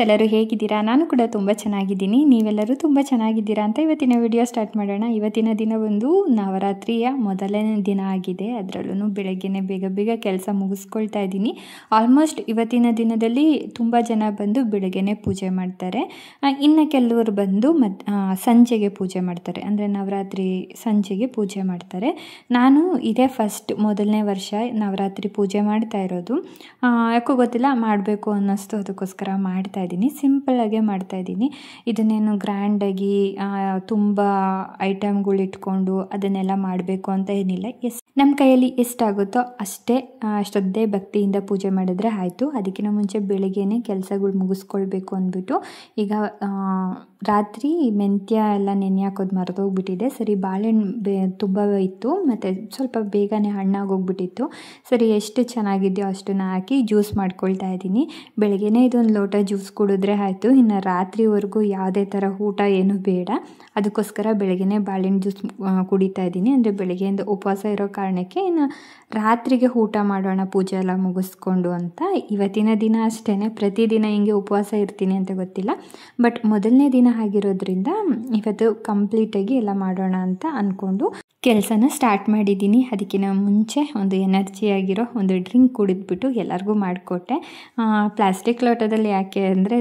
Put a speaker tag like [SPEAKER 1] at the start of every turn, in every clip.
[SPEAKER 1] ಎಲ್ಲರೂ ಹೇಗಿದ್ದೀರಾ? ನಾನು ಕೂಡ ತುಂಬ ಚೆನ್ನಾಗಿದ್ದೀನಿ. ನೀವೆಲ್ಲರೂ ತುಂಬ ಚೆನ್ನಾಗಿದ್ದೀರಾ ಅಂತ ಇವತ್ತಿನ ವಿಡಿಯೋ ಸ್ಟಾರ್ಟ್ ಮಾಡೋಣ. ಇವತ್ತಿನ ದಿನ ಒಂದು ನವರಾತ್ರಿಯ ಮೊದಲನೇ ದಿನ ಆಗಿದೆ. ಅದರಲ್ಲೂ ಬೆಳಗ್ಗೆನೇ ಬೇಗ ಬೇಗ ಕೆಲಸ ಮುಗಿಸ್ಕೊಳ್ತಾ ಇದ್ದೀನಿ. ಆಲ್ಮೋಸ್ಟ್ ಇವತ್ತಿನ ದಿನದಲ್ಲಿ ತುಂಬ ಜನ ಬಂದು ಬೆಳಗ್ಗೆನೇ ಪೂಜೆ ಮಾಡ್ತಾರೆ. ಇನ್ನು ಕೆಲವರು ಬಂದು ಸಂಜೆಗೆ ಪೂಜೆ ಮಾಡ್ತಾರೆ. ಅಂದರೆ ನವರಾತ್ರಿ ಸಂಜೆಗೆ ಪೂಜೆ ಮಾಡ್ತಾರೆ. ನಾನು ಇದೇ ಮೊದಲನೇ ವರ್ಷ ನವರಾತ್ರಿ ಪೂಜೆ ಮಾಡ್ತಾ ಇರೋದು. ಯಾಕೋ ಗೊತ್ತಿಲ್ಲ, ಮಾಡಬೇಕು ಅನ್ನಿಸ್ತು, ಅದಕ್ಕೋಸ್ಕರ ಮಾಡ್ತಾಯಿದ್ದೀನಿ. ಸಿಂಪಲ್ಲಾಗೆ ಮಾಡ್ತಾಯಿದ್ದೀನಿ. ಇದನ್ನೇನು ಗ್ರ್ಯಾಂಡಾಗಿ ತುಂಬ ಐಟಮ್ಗಳು ಇಟ್ಕೊಂಡು ಅದನ್ನೆಲ್ಲ ಮಾಡಬೇಕು ಅಂತ ಏನಿಲ್ಲ. ನಮ್ಮ ಕೈಯಲ್ಲಿ ಎಷ್ಟಾಗುತ್ತೋ ಅಷ್ಟೊದ್ದೇ ಭಕ್ತಿಯಿಂದ ಪೂಜೆ ಮಾಡಿದ್ರೆ ಆಯಿತು. ಅದಕ್ಕಿಂತ ಮುಂಚೆ ಬೆಳಿಗ್ಗೆನೇ ಕೆಲಸಗಳು ಮುಗಿಸ್ಕೊಳ್ಬೇಕು ಅಂದ್ಬಿಟ್ಟು ಈಗ ರಾತ್ರಿ ಮೆಂತ್ಯ ಎಲ್ಲ ನೆನೆ ಹಾಕೋದು ಮರೆದೋಗ್ಬಿಟ್ಟಿದೆ. ಸರಿ, ಬಾಳೆಹಣ್ಣು ತುಂಬ ಇತ್ತು ಮತ್ತು ಸ್ವಲ್ಪ ಬೇಗನೆ ಹಣ್ಣಾಗೋಗ್ಬಿಟ್ಟಿತ್ತು. ಸರಿ, ಎಷ್ಟು ಚೆನ್ನಾಗಿದೆಯೋ ಅಷ್ಟನ್ನು ಹಾಕಿ ಜ್ಯೂಸ್ ಮಾಡ್ಕೊಳ್ತಾ ಇದ್ದೀನಿ. ಬೆಳಗ್ಗೆನೇ ಇದೊಂದು ಲೋಟ ಜ್ಯೂಸ್ ಕುಡಿದ್ರೆ ಆಯಿತು. ಇನ್ನು ರಾತ್ರಿವರೆಗೂ ಯಾವುದೇ ಥರ ಊಟ ಏನೂ ಬೇಡ. ಅದಕ್ಕೋಸ್ಕರ ಬೆಳಗ್ಗೆನೇ ಬಾಳೆಹಣ್ಣು ಜ್ಯೂಸ್ ಕುಡಿತಾ ಇದ್ದೀನಿ. ಅಂದರೆ ಬೆಳಗ್ಗೆಯಿಂದ ಉಪವಾಸ ಇರೋ ಕಾರಣಕ್ಕೆ ಇನ್ನು ರಾತ್ರಿಗೆ ಊಟ ಮಾಡೋಣ ಪೂಜೆ ಎಲ್ಲ ಮುಗಿಸ್ಕೊಂಡು ಅಂತ. ಇವತ್ತಿನ ದಿನ ಅಷ್ಟೇ, ಪ್ರತಿದಿನ ಹಿಂಗೆ ಉಪವಾಸ ಇರ್ತೀನಿ ಅಂತ ಗೊತ್ತಿಲ್ಲ. ಬಟ್ ಮೊದಲನೇ ದಿನ ಆಗಿರೋದ್ರಿಂದ ಇವತ್ತು ಕಂಪ್ಲೀಟಾಗಿ ಎಲ್ಲ ಮಾಡೋಣ ಅಂತ ಅಂದ್ಕೊಂಡು ಕೆಲಸನ ಸ್ಟಾರ್ಟ್ ಮಾಡಿದ್ದೀನಿ. ಅದಕ್ಕಿಂತ ಮುಂಚೆ ಒಂದು ಎನರ್ಜಿ ಆಗಿರೋ ಒಂದು ಡ್ರಿಂಕ್ ಕುಡಿದ್ಬಿಟ್ಟು ಎಲ್ಲರಿಗೂ ಮಾಡಿಕೊಟ್ಟೆ. ಪ್ಲಾಸ್ಟಿಕ್ ಲೋಟದಲ್ಲಿ ಯಾಕೆ ಅಂದರೆ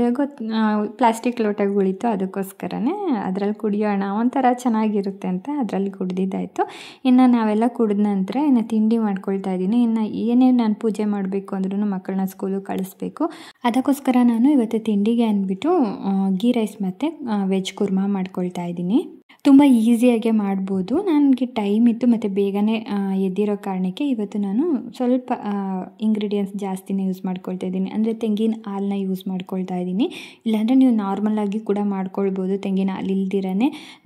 [SPEAKER 1] ಪ್ಲಾಸ್ಟಿಕ್ ಲೋಟಗಳಿತ್ತು, ಅದಕ್ಕೋಸ್ಕರನೇ ಅದರಲ್ಲಿ ಕುಡಿಯೋಣ, ಒಂಥರ ಚೆನ್ನಾಗಿರುತ್ತೆ ಅಂತ ಅದರಲ್ಲಿ ಕುಡಿದಿದ್ದಾಯಿತು. ಇನ್ನು ನಾವೆಲ್ಲ ಕುಡಿದ ನಂತರ ಇನ್ನು ತಿಂಡಿ ಮಾಡ್ಕೊಳ್ತಾ ಇದ್ದೀನಿ. ಇನ್ನು ಏನೇನು ನಾನು ಪೂಜೆ ಮಾಡಬೇಕು ಅಂದ್ರೂ ಮಕ್ಕಳನ್ನ ಸ್ಕೂಲಿಗೆ ಕಳಿಸ್ಬೇಕು. ಅದಕ್ಕೋಸ್ಕರ ನಾನು ಇವತ್ತು ತಿಂಡಿಗೆ ಅಂದ್ಬಿಟ್ಟು ಗೀ ರೈಸ್ ಮತ್ತು ವೆಜ್ ಕುರ್ಮಾ ಮಾಡ್ಕೊಳ್ತಾ ಇದ್ದೀನಿ. ತುಂಬ ಈಸಿಯಾಗೆ ಮಾಡ್ಬೋದು. ನನಗೆ ಟೈಮ್ ಇತ್ತು ಮತ್ತು ಬೇಗನೆ ಎದ್ದಿರೋ ಕಾರಣಕ್ಕೆ ಇವತ್ತು ನಾನು ಸ್ವಲ್ಪ ಇಂಗ್ರೀಡಿಯೆಂಟ್ಸ್ ಜಾಸ್ತಿನೇ ಯೂಸ್ ಮಾಡ್ಕೊಳ್ತಾ ಇದ್ದೀನಿ. ಅಂದರೆ ತೆಂಗಿನ ಹಾಲನ್ನ ಯೂಸ್ ಮಾಡ್ಕೊಳ್ತಾ ಇದ್ದೀನಿ. ಇಲ್ಲಾಂದರೆ ನೀವು ನಾರ್ಮಲಾಗಿ ಕೂಡ ಮಾಡ್ಕೊಳ್ಬೋದು. ತೆಂಗಿನ ಹಾಲು ಇಲ್ದಿರೇ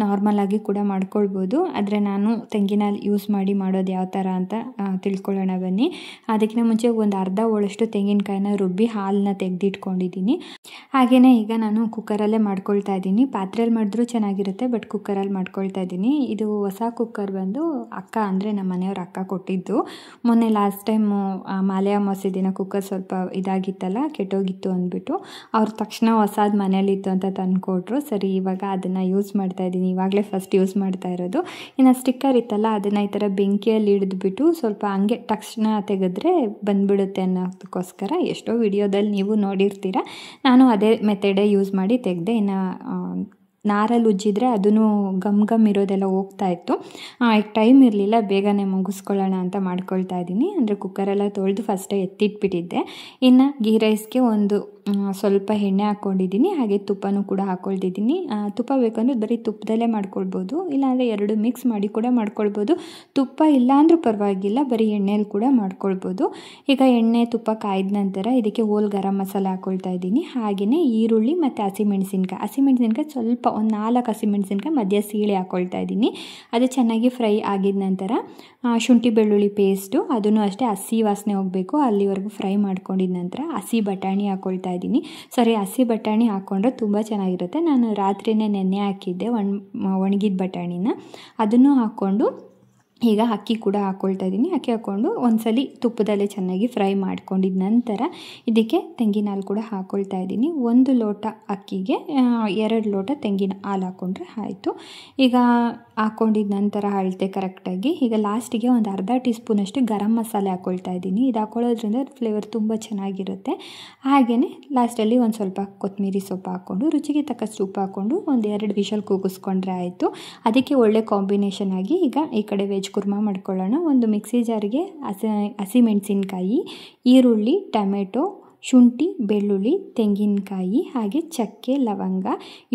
[SPEAKER 1] ನಾರ್ಮಲಾಗಿ ಕೂಡ ಮಾಡ್ಕೊಳ್ಬೋದು. ಆದರೆ ನಾನು ತೆಂಗಿನ ಹಾಲು ಯೂಸ್ ಮಾಡಿ ಮಾಡೋದು ಯಾವ ಥರ ಅಂತ ತಿಳ್ಕೊಳ್ಳೋಣ ಬನ್ನಿ. ಅದಕ್ಕಿಂತ ಮುಂಚೆ ಒಂದು ಅರ್ಧ ಹೋಳಷ್ಟು ತೆಂಗಿನಕಾಯಿನ ರುಬ್ಬಿ ಹಾಲನ್ನ ತೆಗೆದಿಟ್ಕೊಂಡಿದ್ದೀನಿ. ಹಾಗೆಯೇ ಈಗ ನಾನು ಕುಕ್ಕರಲ್ಲೇ ಮಾಡ್ಕೊಳ್ತಾ ಇದ್ದೀನಿ. ಪಾತ್ರೆಯಲ್ಲಿ ಮಾಡಿದ್ರೂ ಚೆನ್ನಾಗಿರುತ್ತೆ, ಬಟ್ ಕುಕ್ಕರಲ್ಲಿ ಮಾಡ್ಕೊಳ್ತಾ ಇದ್ದೀನಿ. ಇದು ಹೊಸ ಕುಕ್ಕರ್ ಬಂದು ಅಕ್ಕ, ಅಂದರೆ ನಮ್ಮ ಮನೆಯವ್ರ ಅಕ್ಕ ಕೊಟ್ಟಿದ್ದು. ಮೊನ್ನೆ ಲಾಸ್ಟ್ ಟೈಮು ಮಾಲೆ ಅಮಾವಾಸ್ಯೆ ದಿನ ಕುಕ್ಕರ್ ಸ್ವಲ್ಪ ಇದಾಗಿತ್ತಲ್ಲ, ಕೆಟ್ಟೋಗಿತ್ತು ಅಂದ್ಬಿಟ್ಟು ಅವ್ರು ತಕ್ಷಣ ಹೊಸದು ಮನೇಲಿತ್ತು ಅಂತ ತಂದುಕೊಟ್ರು. ಸರಿ, ಇವಾಗ ಅದನ್ನು ಯೂಸ್ ಮಾಡ್ತಾ ಇದ್ದೀನಿ. ಇವಾಗಲೇ ಫಸ್ಟ್ ಯೂಸ್ ಮಾಡ್ತಾ ಇರೋದು. ಇನ್ನು ಸ್ಟಿಕ್ಕರ್ ಇತ್ತಲ್ಲ, ಅದನ್ನು ಈ ಥರ ಬೆಂಕಿಯಲ್ಲಿ ಹಿಡಿದ್ಬಿಟ್ಟು ಸ್ವಲ್ಪ ಹಂಗೆ ತಕ್ಷಣ ತೆಗೆದ್ರೆ ಬಂದುಬಿಡುತ್ತೆ ಅನ್ನೋದಕ್ಕೋಸ್ಕರ ಎಷ್ಟೋ ವಿಡಿಯೋದಲ್ಲಿ ನೀವು ನೋಡಿರ್ತೀರ. ನಾನು ಅದೇ ಮೆಥಡೇ ಯೂಸ್ ಮಾಡಿ ತೆಗೆದೆ. ಇನ್ನು ನಾರಲ್ಲಿ ಉಜ್ಜಿದ್ರೆ ಅದೂ ಗಮ್ ಇರೋದೆಲ್ಲ ಹೋಗ್ತಾಯಿತ್ತು. ಟೈಮ್ ಇರಲಿಲ್ಲ, ಬೇಗನೆ ಮುಗಿಸ್ಕೊಳ್ಳೋಣ ಅಂತ ಮಾಡ್ಕೊಳ್ತಾ ಇದ್ದೀನಿ. ಅಂದರೆ ಕುಕ್ಕರೆಲ್ಲ ತೊಳೆದು ಫಸ್ಟೇ ಎತ್ತಿಟ್ಬಿಟ್ಟಿದ್ದೆ. ಇನ್ನು ಗೀ ರೈಸ್ಗೆ ಒಂದು ಸ್ವಲ್ಪ ಎಣ್ಣೆ ಹಾಕ್ಕೊಂಡಿದ್ದೀನಿ. ಹಾಗೆ ತುಪ್ಪನೂ ಕೂಡ ಹಾಕ್ಕೊಳ್ತಿದ್ದೀನಿ. ತುಪ್ಪ ಬೇಕಂದ್ರೆ ಬರೀ ತುಪ್ಪದಲ್ಲೇ ಮಾಡ್ಕೊಳ್ಬೋದು, ಇಲ್ಲಾಂದರೆ ಎರಡು ಮಿಕ್ಸ್ ಮಾಡಿ ಕೂಡ ಮಾಡ್ಕೊಳ್ಬೋದು. ತುಪ್ಪ ಇಲ್ಲ ಅಂದರೂ ಪರವಾಗಿಲ್ಲ, ಬರೀ ಎಣ್ಣೆಯಲ್ಲಿ ಕೂಡ ಮಾಡ್ಕೊಳ್ಬೋದು. ಈಗ ಎಣ್ಣೆ ತುಪ್ಪ ಕಾಯ್ದ ನಂತರ ಇದಕ್ಕೆ ಹೋಲ್ ಗರಂ ಮಸಾಲ ಹಾಕ್ಕೊಳ್ತಾ ಇದ್ದೀನಿ. ಹಾಗೆಯೇ ಈರುಳ್ಳಿ ಮತ್ತು ಹಸಿಮೆಣಸಿನ್ಕಾಯಿ ಸ್ವಲ್ಪ ಒಂದು 4 ಹಸಿಮೆಣಸಿನ್ಕಾಯಿ ಮಧ್ಯ ಸೀಳೆ ಹಾಕ್ಕೊಳ್ತಾ ಇದ್ದೀನಿ. ಅದು ಚೆನ್ನಾಗಿ ಫ್ರೈ ಆಗಿದ ನಂತರ ಶುಂಠಿ ಬೆಳ್ಳುಳ್ಳಿ ಪೇಸ್ಟು, ಅದನ್ನು ಅಷ್ಟೇ ಹಸಿ ವಾಸನೆ ಹೋಗಬೇಕು ಅಲ್ಲಿವರೆಗೂ ಫ್ರೈ ಮಾಡ್ಕೊಂಡಿದ ನಂತರ ಹಸಿ ಬಟಾಣಿ ಹಾಕ್ಕೊಳ್ತಾ ಇದ್ದೀನಿ. ಸರಿ, ಹಸಿ ಬಟಾಣಿ ಹಾಕ್ಕೊಂಡ್ರೆ ತುಂಬ ಚೆನ್ನಾಗಿರುತ್ತೆ. ನಾನು ರಾತ್ರಿಯೇ ನೆನೆ ಹಾಕಿದ್ದೆ ಒಣಗಿದ ಬಟಾಣಿನ. ಅದನ್ನು ಹಾಕ್ಕೊಂಡು ಈಗ ಅಕ್ಕಿ ಕೂಡ ಹಾಕ್ಕೊಳ್ತಾ ಇದ್ದೀನಿ. ಅಕ್ಕಿ ಹಾಕ್ಕೊಂಡು ಒಂದ್ಸಲಿ ತುಪ್ಪದಲ್ಲೇ ಚೆನ್ನಾಗಿ ಫ್ರೈ ಮಾಡ್ಕೊಂಡಿದ ನಂತರ ಇದಕ್ಕೆ ತೆಂಗಿನ ಹಾಲು ಕೂಡ ಹಾಕ್ಕೊಳ್ತಾ ಇದ್ದೀನಿ. 1 ಲೋಟ ಅಕ್ಕಿಗೆ 2 ಲೋಟ ತೆಂಗಿನ ಹಾಲು ಹಾಕ್ಕೊಂಡ್ರೆ ಆಯಿತು. ಈಗ ಹಾಕ್ಕೊಂಡಿದ ನಂತರ ಅಳತೆ ಕರೆಕ್ಟಾಗಿ ಈಗ ಲಾಸ್ಟಿಗೆ ಒಂದು ಅರ್ಧ ಟೀ ಸ್ಪೂನಷ್ಟು ಗರಂ ಮಸಾಲೆ ಹಾಕ್ಕೊಳ್ತಾ ಇದ್ದೀನಿ. ಇದು ಹಾಕ್ಕೊಳ್ಳೋದ್ರಿಂದ ಫ್ಲೇವರ್ ತುಂಬ ಚೆನ್ನಾಗಿರುತ್ತೆ. ಹಾಗೆಯೇ ಲಾಸ್ಟಲ್ಲಿ ಒಂದು ಸ್ವಲ್ಪ ಕೊತ್ತಂಬರಿ ಸೊಪ್ಪು ಹಾಕ್ಕೊಂಡು ರುಚಿಗೆ ತಕ್ಕಷ್ಟು ಉಪ್ಪು ಹಾಕ್ಕೊಂಡು 1-2 ವಿಷಲ್ ಕೂಗಿಸ್ಕೊಂಡ್ರೆ ಆಯಿತು. ಅದಕ್ಕೆ ಒಳ್ಳೆ ಕಾಂಬಿನೇಷನ್ ಆಗಿ ಈಗ ಈ ಕಡೆ ವೆಜ್ ಕುರ್ಮಾ ಮಾಡ್ಕೊಳ್ಳೋಣ. ಒಂದು ಮಿಕ್ಸಿ ಜಾರಿಗೆ ಹಸಿಮೆಣಸಿನ್ಕಾಯಿ, ಈರುಳ್ಳಿ, ಟೊಮೆಟೊ, ಶುಂಠಿ, ಬೆಳ್ಳುಳ್ಳಿ, ತೆಂಗಿನಕಾಯಿ, ಹಾಗೆ ಚಕ್ಕೆ, ಲವಂಗ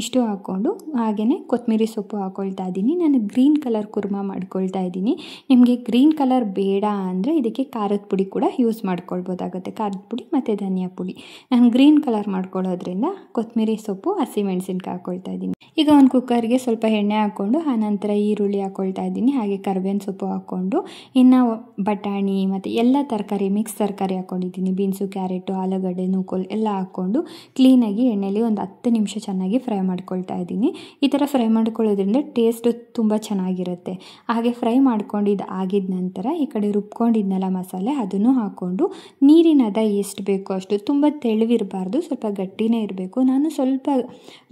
[SPEAKER 1] ಇಷ್ಟು ಹಾಕ್ಕೊಂಡು ಹಾಗೆಯೇ ಕೊತ್ತಂಬರಿ ಸೊಪ್ಪು ಹಾಕ್ಕೊಳ್ತಾ ಇದ್ದೀನಿ. ನಾನು ಗ್ರೀನ್ ಕಲರ್ ಕುರ್ಮಾ ಮಾಡ್ಕೊಳ್ತಾ ಇದ್ದೀನಿ. ನಿಮಗೆ ಗ್ರೀನ್ ಕಲರ್ ಬೇಡ ಅಂದರೆ ಇದಕ್ಕೆ ಖಾರದ ಪುಡಿ ಕೂಡ ಯೂಸ್ ಮಾಡ್ಕೊಳ್ಬೋದಾಗುತ್ತೆ. ಖಾರದ ಪುಡಿ ಮತ್ತು ಧನಿಯಾ ಪುಡಿ. ನಾನು ಗ್ರೀನ್ ಕಲರ್ ಮಾಡ್ಕೊಳ್ಳೋದ್ರಿಂದ ಕೊತ್ತಂಬರಿ ಸೊಪ್ಪು, ಹಸಿಮೆಣಸಿನ್ಕಾಯಿ ಹಾಕ್ಕೊಳ್ತಾ ಇದ್ದೀನಿ. ಈಗ ಒಂದು ಕುಕ್ಕರ್ಗೆ ಸ್ವಲ್ಪ ಎಣ್ಣೆ ಹಾಕ್ಕೊಂಡು ಆನಂತರ ಈರುಳ್ಳಿ ಹಾಕ್ಕೊಳ್ತಾ ಇದ್ದೀನಿ. ಹಾಗೆ ಕರಿಬೇವಿನ ಸೊಪ್ಪು ಹಾಕ್ಕೊಂಡು ಇನ್ನು ಬಟಾಣಿ ಮತ್ತು ಎಲ್ಲ ತರಕಾರಿ ಮಿಕ್ಸ್ ತರಕಾರಿ ಹಾಕ್ಕೊಂಡಿದ್ದೀನಿ. ಬೀನ್ಸು, ಕ್ಯಾರೆಟು, ಆಲೂಗಡ್ಡೆ ನೂಕೋಲ್ ಎಲ್ಲ ಹಾಕ್ಕೊಂಡು ಕ್ಲೀನಾಗಿ ಎಣ್ಣೆಲಿ ಒಂದು 10 ನಿಮಿಷ ಚೆನ್ನಾಗಿ ಫ್ರೈ ಮಾಡ್ಕೊಳ್ತಾ ಇದ್ದೀನಿ. ಈ ಥರ ಫ್ರೈ ಮಾಡ್ಕೊಳ್ಳೋದ್ರಿಂದ ಟೇಸ್ಟು ತುಂಬ ಚೆನ್ನಾಗಿರುತ್ತೆ. ಹಾಗೆ ಫ್ರೈ ಮಾಡ್ಕೊಂಡಿದ್ದು ಆಗಿದ ನಂತರ ಈ ಕಡೆ ರುಬ್ಕೊಂಡಿದ್ನಲ್ಲ ಮಸಾಲೆ ಅದನ್ನು ಹಾಕ್ಕೊಂಡು ನೀರಿನ ಹದ ಎಷ್ಟು ಬೇಕೋ ಅಷ್ಟು, ತುಂಬ ತೆಳುವಿರಬಾರ್ದು, ಸ್ವಲ್ಪ ಗಟ್ಟಿನೇ ಇರಬೇಕು. ನಾನು ಸ್ವಲ್ಪ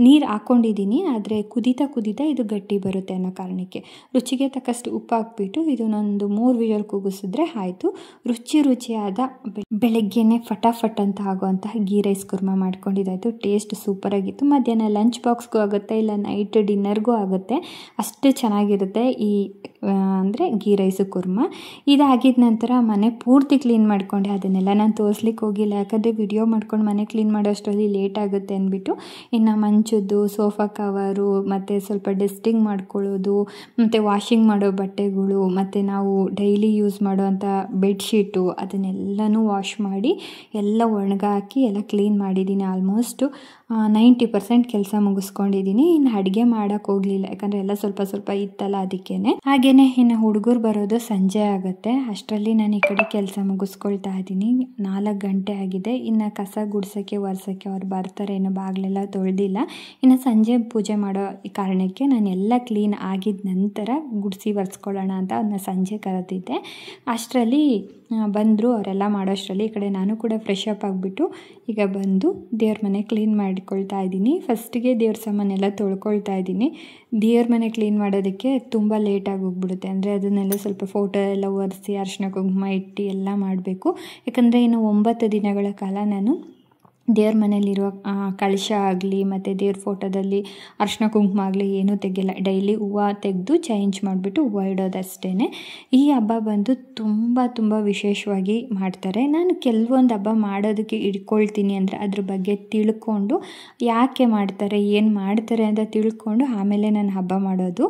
[SPEAKER 1] ನೀರು ಹಾಕ್ಕೊಂಡಿದ್ದೀನಿ, ಆದರೆ ಕುದೀತಾ ಇದು ಗಟ್ಟಿ ಬರುತ್ತೆ ಅನ್ನೋ ಕಾರಣಕ್ಕೆ ರುಚಿಗೆ ತಕ್ಕಷ್ಟು ಉಪ್ಪು ಹಾಕ್ಬಿಟ್ಟು ಇದನ್ನೊಂದು 3 ವಿಷಲ್ ಕೂಗಿಸಿದ್ರೆ ಆಯಿತು. ರುಚಿಯಾದ ಬೆಳಗ್ಗೆನೇ ಫಟಾಫಟ್ ಅಂತ ಆಗುವಂತಹ ಗೀ ರೈಸ್ ಕುರ್ಮಾ ಮಾಡ್ಕೊಂಡಿದ್ದಾಯಿತು. ಟೇಸ್ಟ್ ಸೂಪರಾಗಿತ್ತು. ಮಧ್ಯಾಹ್ನ ಲಂಚ್ ಬಾಕ್ಸ್ಗೂ ಆಗುತ್ತೆ, ಇಲ್ಲ ನೈಟ್ ಡಿನ್ನರ್ಗೂ ಆಗುತ್ತೆ, ಅಷ್ಟು ಚೆನ್ನಾಗಿರುತ್ತೆ ಈ ಅಂದರೆ ಗೀ ರೈಸು ಕುರ್ಮಾ. ಇದಾಗಿದ ನಂತರ ಮನೆ ಪೂರ್ತಿ ಕ್ಲೀನ್ ಮಾಡಿಕೊಂಡೆ. ಅದನ್ನೆಲ್ಲ ನಾನು ತೋರಿಸ್ಲಿಕ್ಕೆ ಹೋಗಿಲ್ಲ, ಯಾಕಂದರೆ ವಿಡಿಯೋ ಮಾಡ್ಕೊಂಡು ಮನೆ ಕ್ಲೀನ್ ಮಾಡೋ ಅಷ್ಟರಲ್ಲಿ ಲೇಟ್ ಆಗುತ್ತೆ ಅಂದ್ಬಿಟ್ಟು ಇನ್ನು ಮಂಚದ್ದು, ಸೋಫಾ ಕವರು, ಮತ್ತು ಸ್ವಲ್ಪ ಡಸ್ಟಿಂಗ್ ಮಾಡ್ಕೊಳ್ಳೋದು, ಮತ್ತು ವಾಷಿಂಗ್ ಮಾಡೋ ಬಟ್ಟೆಗಳು, ಮತ್ತು ನಾವು ಡೈಲಿ ಯೂಸ್ ಮಾಡೋವಂಥ ಬೆಡ್ಶೀಟು ಅದನ್ನೆಲ್ಲನೂ ವಾಶ್ ಮಾಡಿ ಎಲ್ಲ ಒಣಗಾಕಿ ಎಲ್ಲ ಕ್ಲೀನ್ ಮಾಡಿದ್ದೀನಿ. ಆಲ್ಮೋಸ್ಟು 90% ಕೆಲಸ ಮುಗಿಸ್ಕೊಂಡಿದ್ದೀನಿ. ಇನ್ನು ಅಡುಗೆ ಮಾಡೋಕ್ಕೆ ಹೋಗಲಿಲ್ಲ, ಯಾಕಂದರೆ ಎಲ್ಲ ಸ್ವಲ್ಪ ಇತ್ತಲ್ಲ ಅದಕ್ಕೇ. ಹಾಗೆಯೇ ಇನ್ನು ಹುಡುಗರು ಬರೋದು ಸಂಜೆ ಆಗುತ್ತೆ. ಅಷ್ಟರಲ್ಲಿ ನಾನು ಈ ಕಡೆ ಕೆಲಸ ಮುಗಿಸ್ಕೊಳ್ತಾ ಇದ್ದೀನಿ. 4 ಗಂಟೆ ಆಗಿದೆ. ಇನ್ನು ಕಸ ಗುಡ್ಸೋಕ್ಕೆ ಒರೆಸೋಕ್ಕೆ ಅವ್ರು ಬರ್ತಾರೆ, ಇನ್ನು ಬಾಗಿಲೆಲ್ಲ ತೊಳೆದಿಲ್ಲ. ಇನ್ನು ಸಂಜೆ ಪೂಜೆ ಮಾಡೋ ಕಾರಣಕ್ಕೆ ನಾನು ಎಲ್ಲ ಕ್ಲೀನ್ ಆಗಿದ ನಂತರ ಗುಡಿಸಿ ಒರೆಸ್ಕೊಳ್ಳೋಣ ಅಂತ ಅದನ್ನ ಸಂಜೆ ಕರೆದಿದ್ದೆ. ಅಷ್ಟರಲ್ಲಿ ಬಂದರು. ಅವರೆಲ್ಲ ಮಾಡೋಷ್ಟರಲ್ಲಿ ಈ ಕಡೆ ನಾನು ಕೂಡ ಫ್ರೆಶ್ ಅಪ್ ಆಗಿಬಿಟ್ಟು ಈಗ ಬಂದು ದೇವ್ರ ಮನೆ ಕ್ಲೀನ್ ಮಾಡಿಕೊಳ್ತಾ ಇದ್ದೀನಿ. ಫಸ್ಟಿಗೆ ದೇವ್ರ ಸಾಮಾನೆಲ್ಲ ತೊಳ್ಕೊಳ್ತಾ ಇದ್ದೀನಿ. ದೇವ್ರ ಮನೆ ಕ್ಲೀನ್ ಮಾಡೋದಕ್ಕೆ ತುಂಬ ಲೇಟಾಗಿ ಹೋಗ್ಬಿಡುತ್ತೆ. ಅಂದರೆ ಅದನ್ನೆಲ್ಲ ಸ್ವಲ್ಪ ಫೋಟೋ ಎಲ್ಲ ಒರೆಸಿ ಅರಿಶಿನ ಕುಂಕುಮ ಇಟ್ಟು ಎಲ್ಲ ಮಾಡಬೇಕು. ಯಾಕಂದರೆ ಇನ್ನು 9 ದಿನಗಳ ಕಾಲ ನಾನು ದೇವ್ರ ಮನೇಲಿರುವ ಕಳಶ ಆಗಲಿ ಮತ್ತು ದೇವ್ರ ಫೋಟೋದಲ್ಲಿ ಅರಿಶಿನ ಕುಂಕುಮ ಆಗಲಿ ಏನೂ ತೆಗಿಲ್ಲ. ಡೈಲಿ ಹೂವು ತೆಗೆದು ಚೇಂಜ್ ಮಾಡಿಬಿಟ್ಟು ಹೂವು ಇಡೋದಷ್ಟೇ. ಈ ಹಬ್ಬ ಬಂದು ತುಂಬ ವಿಶೇಷವಾಗಿ ಮಾಡ್ತಾರೆ. ನಾನು ಕೆಲವೊಂದು ಹಬ್ಬ ಮಾಡೋದಕ್ಕೆ ಇಟ್ಕೊಳ್ತೀನಿ, ಅಂದರೆ ಅದ್ರ ಬಗ್ಗೆ ತಿಳ್ಕೊಂಡು ಯಾಕೆ ಮಾಡ್ತಾರೆ, ಏನು ಮಾಡ್ತಾರೆ ಅಂತ ತಿಳ್ಕೊಂಡು ಆಮೇಲೆ ನಾನು ಹಬ್ಬ ಮಾಡೋದು.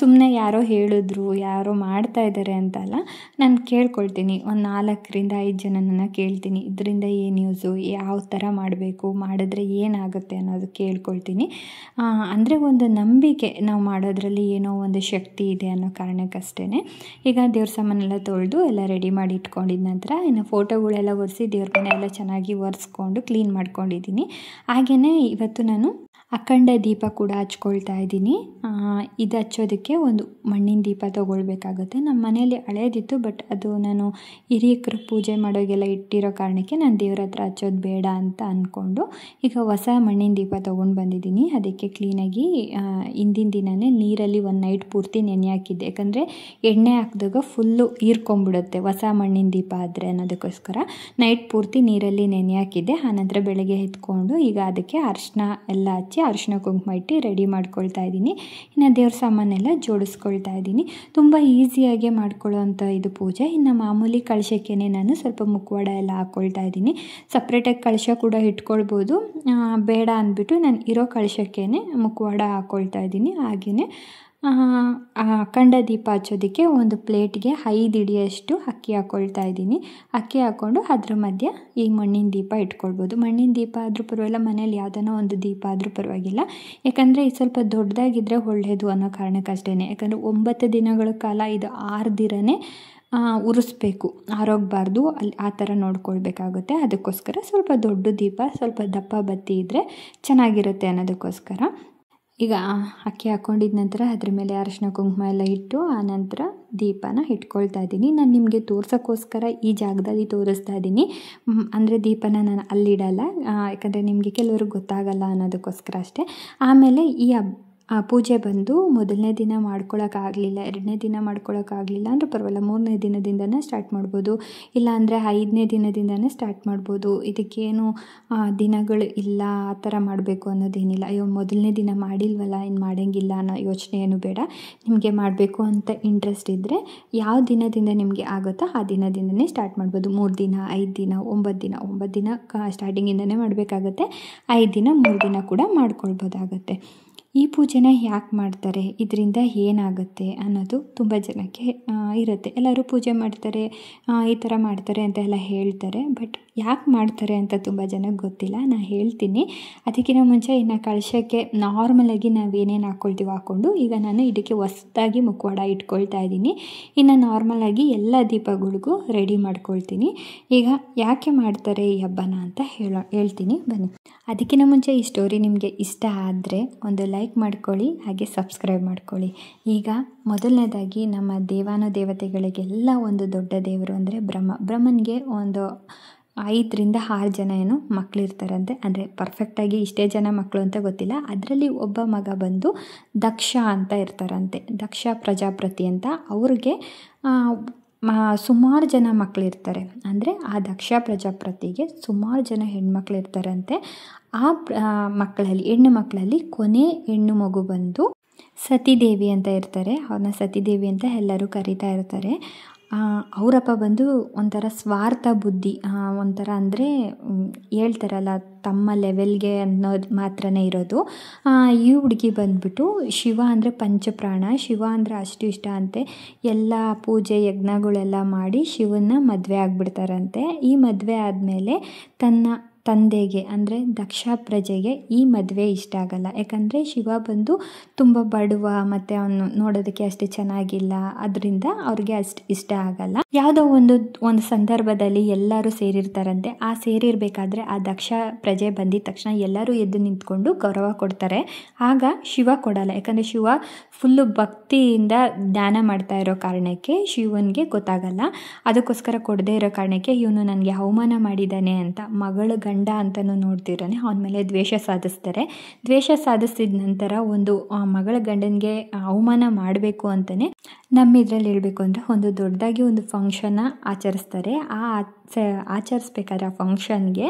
[SPEAKER 1] ಸುಮ್ಮನೆ ಯಾರೋ ಹೇಳಿದ್ರು, ಯಾರೋ ಮಾಡ್ತಾ ಇದ್ದಾರೆ ಅಂತಲ್ಲ, ನಾನು ಕೇಳ್ಕೊಳ್ತೀನಿ. ಒಂದು 4ರಿಂದ 5 ಜನನನ್ನು ಕೇಳ್ತೀನಿ, ಇದರಿಂದ ಏನು ಯೂಸು, ಯಾವ ಥರ ಮಾಡಬೇಕು, ಮಾಡಿದ್ರೆ ಏನಾಗುತ್ತೆ ಅನ್ನೋದು ಕೇಳ್ಕೊಳ್ತೀನಿ. ಅಂದರೆ ಒಂದು ನಂಬಿಕೆ, ನಾವು ಮಾಡೋದ್ರಲ್ಲಿ ಏನೋ ಒಂದು ಶಕ್ತಿ ಇದೆ ಅನ್ನೋ ಕಾರಣಕ್ಕಷ್ಟೇ. ಈಗ ದೇವ್ರ ಸಾಮಾನೆಲ್ಲ ತೊಳೆದು ಎಲ್ಲ ರೆಡಿ ಮಾಡಿ ಇಟ್ಕೊಂಡಿದ ನಂತರ ಇನ್ನು ಫೋಟೋಗಳೆಲ್ಲ ಒರೆಸಿ ದೇವ್ರ ಮನೆ ಎಲ್ಲ ಚೆನ್ನಾಗಿ ಒರೆಸ್ಕೊಂಡು ಕ್ಲೀನ್ ಮಾಡ್ಕೊಂಡಿದ್ದೀನಿ. ಹಾಗೆಯೇ ಇವತ್ತು ನಾನು ಅಖಂಡ ದೀಪ ಕೂಡ ಹಚ್ಕೊಳ್ತಾ ಇದ್ದೀನಿ. ಇದು ಹಚ್ಚೋದಕ್ಕೆ ಒಂದು ಮಣ್ಣಿನ ದೀಪ ತೊಗೊಳ್ಬೇಕಾಗುತ್ತೆ. ನಮ್ಮ ಮನೇಲಿ ಹಳೇದಿತ್ತು, ಬಟ್ ಅದು ನಾನು ಹಿರಿಯಕರು ಪೂಜೆ ಮಾಡೋಗೆಲ್ಲ ಇಟ್ಟಿರೋ ಕಾರಣಕ್ಕೆ ನಾನು ದೇವ್ರ ಹತ್ರ ಹಚ್ಚೋದು ಬೇಡ ಅಂತ ಅಂದ್ಕೊಂಡು ಈಗ ಹೊಸ ಮಣ್ಣಿನ ದೀಪ ತೊಗೊಂಡು ಬಂದಿದ್ದೀನಿ. ಅದಕ್ಕೆ ಕ್ಲೀನಾಗಿ ಹಿಂದಿನ ದಿನವೇ ನೀರಲ್ಲಿ ಒಂದು ನೈಟ್ ಪೂರ್ತಿ ನೆನೆ ಹಾಕಿದ್ದೆ. ಯಾಕಂದರೆ ಎಣ್ಣೆ ಹಾಕಿದಾಗ ಫುಲ್ಲು ಹೀರ್ಕೊಂಬಿಡುತ್ತೆ ಹೊಸ ಮಣ್ಣಿನ ದೀಪ ಆದರೆ ಅನ್ನೋದಕ್ಕೋಸ್ಕರ ನೈಟ್ ಪೂರ್ತಿ ನೀರಲ್ಲಿ ನೆನೆ ಹಾಕಿದ್ದೆ. ಆನಂತರ ಬೆಳಗ್ಗೆ ಎತ್ಕೊಂಡು ಈಗ ಅದಕ್ಕೆ ಅರಿಶಿನ ಎಲ್ಲ ಹಚ್ಚಿ ಅರಿಶಿನ ಕುಂಕುಮ ಇಟ್ಟು ರೆಡಿ ಮಾಡ್ಕೊಳ್ತಾ ಇದ್ದೀನಿ. ಇನ್ನು ದೇವ್ರ ಸಾಮಾನೆಲ್ಲ ಜೋಡಿಸ್ಕೊಳ್ತಾ ಇದ್ದೀನಿ. ತುಂಬ ಈಸಿಯಾಗಿ ಮಾಡ್ಕೊಳ್ಳೋವಂಥ ಇದು ಪೂಜೆ. ಇನ್ನು ಮಾಮೂಲಿ ಕಳಶಕ್ಕೆ ನಾನು ಸ್ವಲ್ಪ ಮುಖವಾಡ ಎಲ್ಲ ಹಾಕ್ಕೊಳ್ತಾ ಇದ್ದೀನಿ. ಸಪ್ರೇಟಾಗಿ ಕಳಶ ಕೂಡ ಇಟ್ಕೊಳ್ಬೋದು, ಬೇಡ ಅಂದ್ಬಿಟ್ಟು ನಾನು ಇರೋ ಕಳಶಕ್ಕೆ ಮುಖವಾಡ ಹಾಕ್ಕೊಳ್ತಾ ಇದ್ದೀನಿ. ಹಾಗೆಯೇ ಅಖಂಡ ದೀಪ ಹಚ್ಚೋದಕ್ಕೆ ಒಂದು ಪ್ಲೇಟ್ಗೆ 5 ಹಿಡಿಯಷ್ಟು ಅಕ್ಕಿ ಹಾಕ್ಕೊಳ್ತಾ ಇದ್ದೀನಿ. ಅಕ್ಕಿ ಹಾಕ್ಕೊಂಡು ಅದ್ರ ಮಧ್ಯೆ ಈ ಮಣ್ಣಿನ ದೀಪ ಇಟ್ಕೊಳ್ಬೋದು. ಮಣ್ಣಿನ ದೀಪ ಆದರೂ ಪರವಾಗಿಲ್ಲ, ಮನೇಲಿ ಯಾವುದೋ ಒಂದು ದೀಪ ಆದರೂ ಪರವಾಗಿಲ್ಲ. ಯಾಕಂದರೆ ಇದು ಸ್ವಲ್ಪ ದೊಡ್ಡದಾಗಿದ್ದರೆ ಒಳ್ಳೆಯದು ಅನ್ನೋ ಕಾರಣಕ್ಕಷ್ಟೇ. ಯಾಕಂದರೆ 9 ದಿನಗಳ ಕಾಲ ಇದು ಆರ್ದಿರನೇ ಉರಿಸ್ಬೇಕು, ಆರೋಗಬಾರ್ದು, ಅಲ್ಲಿ ಆ ಥರ ನೋಡ್ಕೊಳ್ಬೇಕಾಗುತ್ತೆ. ಅದಕ್ಕೋಸ್ಕರ ಸ್ವಲ್ಪ ದೊಡ್ಡ ದೀಪ, ಸ್ವಲ್ಪ ದಪ್ಪ ಬತ್ತಿ ಇದ್ದರೆ ಚೆನ್ನಾಗಿರುತ್ತೆ ಅನ್ನೋದಕ್ಕೋಸ್ಕರ ಈಗ ಅಕ್ಕಿ ಹಾಕ್ಕೊಂಡಿದ ನಂತರ ಅದ್ರ ಮೇಲೆ ಅರಿಶಿನ ಕುಂಕುಮ ಎಲ್ಲ ಇಟ್ಟು ಆನಂತರ ದೀಪನ ಇಟ್ಕೊಳ್ತಾ ಇದ್ದೀನಿ. ನಾನು ನಿಮಗೆ ತೋರ್ಸೋಕ್ಕೋಸ್ಕರ ಈ ಜಾಗದಲ್ಲಿ ತೋರಿಸ್ತಾ ಇದ್ದೀನಿ, ಅಂದರೆ ದೀಪನ ನಾನು ಅಲ್ಲಿಡಲ್ಲ, ಯಾಕಂದರೆ ನಿಮಗೆ ಕೆಲವ್ರಿಗೆ ಗೊತ್ತಾಗಲ್ಲ ಅನ್ನೋದಕ್ಕೋಸ್ಕರ ಅಷ್ಟೇ. ಆಮೇಲೆ ಪೂಜೆ ಬಂದು ಮೊದಲನೇ ದಿನ ಮಾಡ್ಕೊಳಕ್ಕಾಗಲಿಲ್ಲ, 2ನೇ ದಿನ ಮಾಡ್ಕೊಳಕ್ಕಾಗಲಿಲ್ಲ ಅಂದರೆ ಪರವಾಗಿಲ್ಲ, 3ನೇ ದಿನದಿಂದನೇ ಸ್ಟಾರ್ಟ್ ಮಾಡ್ಬೋದು, ಇಲ್ಲ ಅಂದರೆ 5ನೇ ದಿನದಿಂದನೇ ಸ್ಟಾರ್ಟ್ ಮಾಡ್ಬೋದು. ಇದಕ್ಕೇನು ದಿನಗಳು ಇಲ್ಲ, ಆ ಥರ ಮಾಡಬೇಕು ಅನ್ನೋದೇನಿಲ್ಲ. ಅಯ್ಯೋ ಮೊದಲನೇ ದಿನ ಮಾಡಿಲ್ವಲ್ಲ ಇನ್ನು ಮಾಡೋಂಗಿಲ್ಲ ಅನ್ನೋ ಯೋಚನೆ ಏನು ಬೇಡ. ನಿಮಗೆ ಮಾಡಬೇಕು ಅಂತ ಇಂಟ್ರೆಸ್ಟ್ ಇದ್ದರೆ ಯಾವ ದಿನದಿಂದ ನಿಮಗೆ ಆಗುತ್ತೋ ಆ ದಿನದಿಂದನೇ ಸ್ಟಾರ್ಟ್ ಮಾಡ್ಬೋದು. 3 ದಿನ, 5 ದಿನ, 9 ದಿನ ಸ್ಟಾರ್ಟಿಂಗಿಂದನೇ ಮಾಡಬೇಕಾಗತ್ತೆ. 5 ದಿನ, 3 ದಿನ ಕೂಡ ಮಾಡ್ಕೊಳ್ಬೋದಾಗತ್ತೆ. ಈ ಪೂಜೆನ ಯಾಕೆ ಮಾಡ್ತಾರೆ, ಇದರಿಂದ ಏನಾಗುತ್ತೆ ಅನ್ನೋದು ತುಂಬ ಜನಕ್ಕೆ ಇರುತ್ತೆ. ಎಲ್ಲರೂ ಪೂಜೆ ಮಾಡ್ತಾರೆ, ಈ ಥರ ಮಾಡ್ತಾರೆ ಅಂತ ಎಲ್ಲ ಹೇಳ್ತಾರೆ. ಬಟ್ ಯಾಕೆ ಮಾಡ್ತಾರೆ ಅಂತ ತುಂಬ ಜನಕ್ಕೆ ಗೊತ್ತಿಲ್ಲ. ನಾನು ಹೇಳ್ತೀನಿ. ಅದಕ್ಕಿಂತ ಮುಂಚೆ ಇನ್ನು ಕಳಶಕ್ಕೆ ನಾರ್ಮಲಾಗಿ ನಾವೇನೇನು ಹಾಕ್ಕೊಳ್ತೀವೋ ಹಾಕ್ಕೊಂಡು, ಈಗ ನಾನು ಇದಕ್ಕೆ ಹೊಸದಾಗಿ ಮುಖವಾಡ ಇಟ್ಕೊಳ್ತಾ ಇದ್ದೀನಿ. ಇನ್ನು ನಾರ್ಮಲಾಗಿ ಎಲ್ಲ ದೀಪಗಳಿಗೂ ರೆಡಿ ಮಾಡ್ಕೊಳ್ತೀನಿ. ಈಗ ಯಾಕೆ ಮಾಡ್ತಾರೆ ಈ ಹಬ್ಬನ ಅಂತ ಹೇಳ್ತೀನಿ ಬನ್ನಿ. ಅದಕ್ಕಿಂತ ಮುಂಚೆ ಈ ಸ್ಟೋರಿ ನಿಮಗೆ ಇಷ್ಟ ಆದರೆ ಒಂದು ಲೈಕ್ ಮಾಡ್ಕೊಳ್ಳಿ, ಹಾಗೆ ಸಬ್ಸ್ಕ್ರೈಬ್ ಮಾಡ್ಕೊಳ್ಳಿ. ಈಗ ಮೊದಲನೇದಾಗಿ ನಮ್ಮ ದೇವಾನುದೇವತೆಗಳಿಗೆಲ್ಲ ಒಂದು ದೊಡ್ಡ ದೇವರು ಅಂದರೆ ಬ್ರಹ್ಮನಿಗೆ ಒಂದು 5ರಿಂದ 6 ಜನ ಏನೋ ಮಕ್ಕಳಿರ್ತಾರಂತೆ. ಅಂದರೆ ಪರ್ಫೆಕ್ಟಾಗಿ ಇಷ್ಟೇ ಜನ ಮಕ್ಕಳು ಅಂತ ಗೊತ್ತಿಲ್ಲ. ಅದರಲ್ಲಿ ಒಬ್ಬ ಮಗ ಬಂದು ದಕ್ಷ ಅಂತ ಇರ್ತಾರಂತೆ. ದಕ್ಷ ಪ್ರಜಾಪತಿ ಅಂತ. ಅವ್ರಿಗೆ ಸುಮಾರು ಜನ ಮಕ್ಕಳಿರ್ತಾರೆ. ಅಂದರೆ ಆ ದಕ್ಷ ಪ್ರಜಾಪತಿಗೆ ಸುಮಾರು ಜನ ಹೆಣ್ಮಕ್ಳಿರ್ತಾರಂತೆ. ಆ ಮಕ್ಕಳಲ್ಲಿ ಹೆಣ್ಣು ಮಕ್ಕಳಲ್ಲಿ ಕೊನೆ ಹೆಣ್ಣು ಮಗು ಬಂದು ಸತಿದೇವಿ ಅಂತ ಇರ್ತಾರೆ. ಅವ್ರನ್ನ ಸತಿದೇವಿ ಅಂತ ಎಲ್ಲರೂ ಕರೀತಾ ಇರ್ತಾರೆ. ಅವರಪ್ಪ ಬಂದು ಒಂಥರ ಸ್ವಾರ್ಥ ಬುದ್ಧಿ, ಒಂಥರ ಅಂದರೆ ಹೇಳ್ತಾರಲ್ಲ ತಮ್ಮ ಲೆವೆಲ್ಗೆ ಅನ್ನೋದು ಮಾತ್ರನೇ ಇರೋದು. ಈ ಹುಡುಗಿ ಬಂದ್ಬಿಟ್ಟು ಶಿವ ಅಂದರೆ ಪಂಚಪ್ರಾಣ, ಶಿವ ಅಂದರೆ ಅಷ್ಟು ಇಷ್ಟ ಅಂತೆ. ಎಲ್ಲ ಪೂಜೆ ಯಜ್ಞಗಳೆಲ್ಲ ಮಾಡಿ ಶಿವನ ಮದುವೆ ಆಗಿಬಿಡ್ತಾರಂತೆ. ಈ ಮದುವೆ ಆದಮೇಲೆ ತನ್ನ ತಂದೆಗೆ ಅಂದರೆ ದಕ್ಷ ಪ್ರಜೆಗೆ ಈ ಮದುವೆ ಇಷ್ಟ ಆಗಲ್ಲ. ಯಾಕಂದರೆ ಶಿವ ಬಂದು ತುಂಬ ಬಡವ ಮತ್ತು ಅವನು ನೋಡೋದಕ್ಕೆ ಅಷ್ಟು ಚೆನ್ನಾಗಿಲ್ಲ. ಅದರಿಂದ ಅವ್ರಿಗೆ ಅಷ್ಟು ಇಷ್ಟ ಆಗಲ್ಲ. ಯಾವುದೋ ಒಂದು ಸಂದರ್ಭದಲ್ಲಿ ಎಲ್ಲರೂ ಸೇರಿರ್ತಾರಂತೆ. ಆ ಸೇರಿರಬೇಕಾದ್ರೆ ಆ ದಕ್ಷ ಪ್ರಜೆ ಬಂದಿದ ತಕ್ಷಣ ಎಲ್ಲರೂ ಎದ್ದು ನಿಂತ್ಕೊಂಡು ಗೌರವ ಕೊಡ್ತಾರೆ. ಆಗ ಶಿವ ಕೊಡಲ್ಲ. ಯಾಕಂದರೆ ಶಿವ ಫುಲ್ಲು ಭಕ್ತಿಯಿಂದ ಧ್ಯಾನ ಮಾಡ್ತಾ ಇರೋ ಕಾರಣಕ್ಕೆ ಶಿವನಿಗೆ ಗೊತ್ತಾಗಲ್ಲ. ಅದಕ್ಕೋಸ್ಕರ ಕೊಡದೇ ಇರೋ ಕಾರಣಕ್ಕೆ ಇವನು ನನಗೆ ಅವಮಾನ ಮಾಡಿದ್ದಾನೆ ಅಂತ ಮಗಳ ಗಂಡ ಅಂತಲೂ ನೋಡ್ತಿರೋನೆ ಅವನ ಮೇಲೆ ದ್ವೇಷ ಸಾಧಿಸ್ತಾರೆ. ದ್ವೇಷ ಸಾಧಿಸಿದ ನಂತರ ಒಂದು ಮಗಳ ಗಂಡನಿಗೆ ಅವಮಾನ ಮಾಡಬೇಕು ಅಂತಲೇ ನಮ್ಮ ಇದರಲ್ಲಿ ಹೇಳಬೇಕು ಅಂದರೆ ಒಂದು ದೊಡ್ಡದಾಗಿ ಒಂದು ಫಂಕ್ಷನ್ನ ಆಚರಿಸ್ತಾರೆ. ಆಚರಿಸ್ಬೇಕಾದ್ರೆ ಆ ಫಂಕ್ಷನ್ಗೆ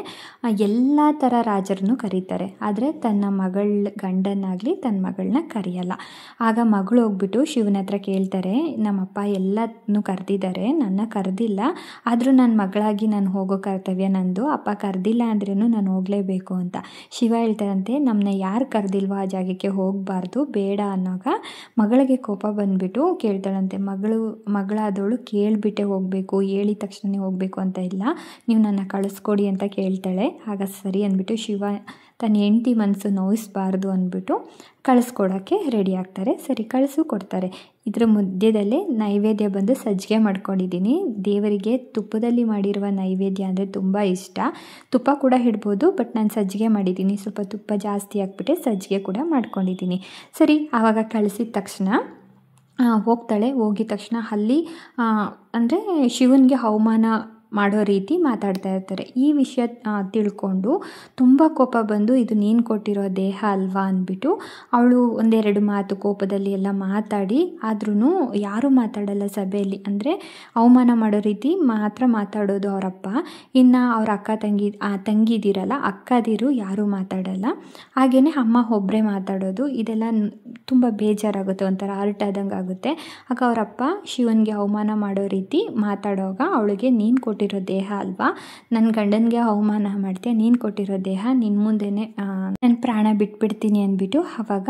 [SPEAKER 1] ಎಲ್ಲ ಥರ ರಾಜರನ್ನು ಕರೀತಾರೆ. ಆದರೆ ತನ್ನ ಮಗಳ ಗಂಡನಾಗಲಿ ತನ್ನ ಮಗಳನ್ನ ಕರೆಯಲ್ಲ. ಆಗ ಮಗಳು ಹೋಗ್ಬಿಟ್ಟು ಶಿವನ ಹತ್ರ ಕೇಳ್ತಾರೆ, ನಮ್ಮಪ್ಪ ಎಲ್ಲನೂ ಕರೆದಿದ್ದಾರೆ, ನನ್ನ ಕರೆದಿಲ್ಲ, ಆದರೂ ನನ್ನ ಮಗಳಾಗಿ ನಾನು ಹೋಗೋ ಕರ್ತವ್ಯ ನಂದು, ಅಪ್ಪ ಕರೆದಿಲ್ಲ ಅಂದ್ರೂ ನಾನು ಹೋಗಲೇಬೇಕು ಅಂತ. ಶಿವ ಹೇಳ್ತಾರಂತೆ, ನಮ್ಮನ್ನ ಯಾರು ಕರೆದಿಲ್ವೋ ಆ ಜಾಗಕ್ಕೆ ಹೋಗಬಾರ್ದು, ಬೇಡ ಅನ್ನೋಗ ಮಗಳಿಗೆ ಕೋಪ ಬಂದುಬಿಟ್ಟು ಕೇಳ್ತಾಳಂತೆ, ಮಗಳಾದವಳು ಕೇಳಿಬಿಟ್ಟೆ ಹೋಗಬೇಕು, ಹೇಳಿದ ತಕ್ಷಣ ಹೋಗಬೇಕು ಅಂತ ಇಲ್ಲ, ನೀವು ನನ್ನ ಕಳಿಸ್ಕೊಡಿ ಅಂತ ಕೇಳ್ತಾಳೆ. ಆಗ ಸರಿ ಅಂದ್ಬಿಟ್ಟು ಶಿವ ತನ್ನ ಹೆಂಡತಿ ಮನಸ್ಸು ನೋಯಿಸಬಾರ್ದು ಅಂದ್ಬಿಟ್ಟು ಕಳಿಸ್ಕೊಡೋಕ್ಕೆ ರೆಡಿ ಆಗ್ತಾರೆ. ಸರಿ ಕೊಡ್ತಾರೆ. ಇದರ ಮಧ್ಯದಲ್ಲೇ ನೈವೇದ್ಯ ಬಂದು ಸಜ್ಜಿಗೆ ಮಾಡ್ಕೊಂಡಿದ್ದೀನಿ. ದೇವರಿಗೆ ತುಪ್ಪದಲ್ಲಿ ಮಾಡಿರುವ ನೈವೇದ್ಯ ಅಂದರೆ ತುಂಬ ಇಷ್ಟ. ತುಪ್ಪ ಕೂಡ ಇಡ್ಬೋದು, ಬಟ್ ನಾನು ಸಜ್ಜಿಗೆ ಮಾಡಿದ್ದೀನಿ. ಸ್ವಲ್ಪ ತುಪ್ಪ ಜಾಸ್ತಿ ಹಾಕ್ಬಿಟ್ಟೆ ಸಜ್ಜಿಗೆ ಕೂಡ ಮಾಡ್ಕೊಂಡಿದ್ದೀನಿ. ಸರಿ ಆವಾಗ ಕಳಿಸಿದ ತಕ್ಷಣ ಹೋಗ್ತಾಳೆ. ಹೋಗಿದ ತಕ್ಷಣ ಅಲ್ಲಿ ಅಂದರೆ ಶಿವನಿಗೆ ಅವಮಾನ ಮಾಡೋ ರೀತಿ ಮಾತಾಡ್ತಾ ಇರ್ತಾರೆ. ಈ ವಿಷಯ ತಿಳ್ಕೊಂಡು ತುಂಬ ಕೋಪ ಬಂದು ಇದು ನೀನು ಕೊಟ್ಟಿರೋ ದೇಹ ಅಲ್ವಾ ಅಂದ್ಬಿಟ್ಟು ಅವಳು ಒಂದೆರಡು ಮಾತು ಕೋಪದಲ್ಲಿ ಎಲ್ಲ ಮಾತಾಡಿ, ಆದ್ರೂ ಯಾರೂ ಮಾತಾಡಲ್ಲ ಸಭೆಯಲ್ಲಿ. ಅಂದರೆ ಅವಮಾನ ಮಾಡೋ ರೀತಿ ಮಾತ್ರ ಮಾತಾಡೋದು ಅವರಪ್ಪ. ಇನ್ನು ಅವ್ರ ತಂಗಿದಿರಲ್ಲ, ಅಕ್ಕದಿರು ಯಾರೂ ಮಾತಾಡಲ್ಲ. ಹಾಗೆಯೇ ಅಮ್ಮ ಒಬ್ಬರೇ ಮಾತಾಡೋದು. ಇದೆಲ್ಲ ತುಂಬ ಬೇಜಾರಾಗುತ್ತೆ, ಒಂಥರ ಹರ್ಟ್ ಆದಂಗೆ ಆಗುತ್ತೆ. ಆಗ ಅವರಪ್ಪ ಶಿವನಿಗೆ ಅವಮಾನ ಮಾಡೋ ರೀತಿ ಮಾತಾಡೋವಾಗ ಅವಳಿಗೆ, ನೀನು ಕೊಟ್ಟಿರೋ ದೇಹ ಅಲ್ವಾ, ನನ್ನ ಗಂಡನಿಗೆ ಅವಮಾನ ಮಾಡ್ತೀಯ, ನೀನು ಕೊಟ್ಟಿರೋ ದೇಹ, ನಿನ್ನ ಮುಂದೆನೇ ನನ್ನ ಪ್ರಾಣ ಬಿಟ್ಬಿಡ್ತೀನಿ ಅಂದ್ಬಿಟ್ಟು ಆವಾಗ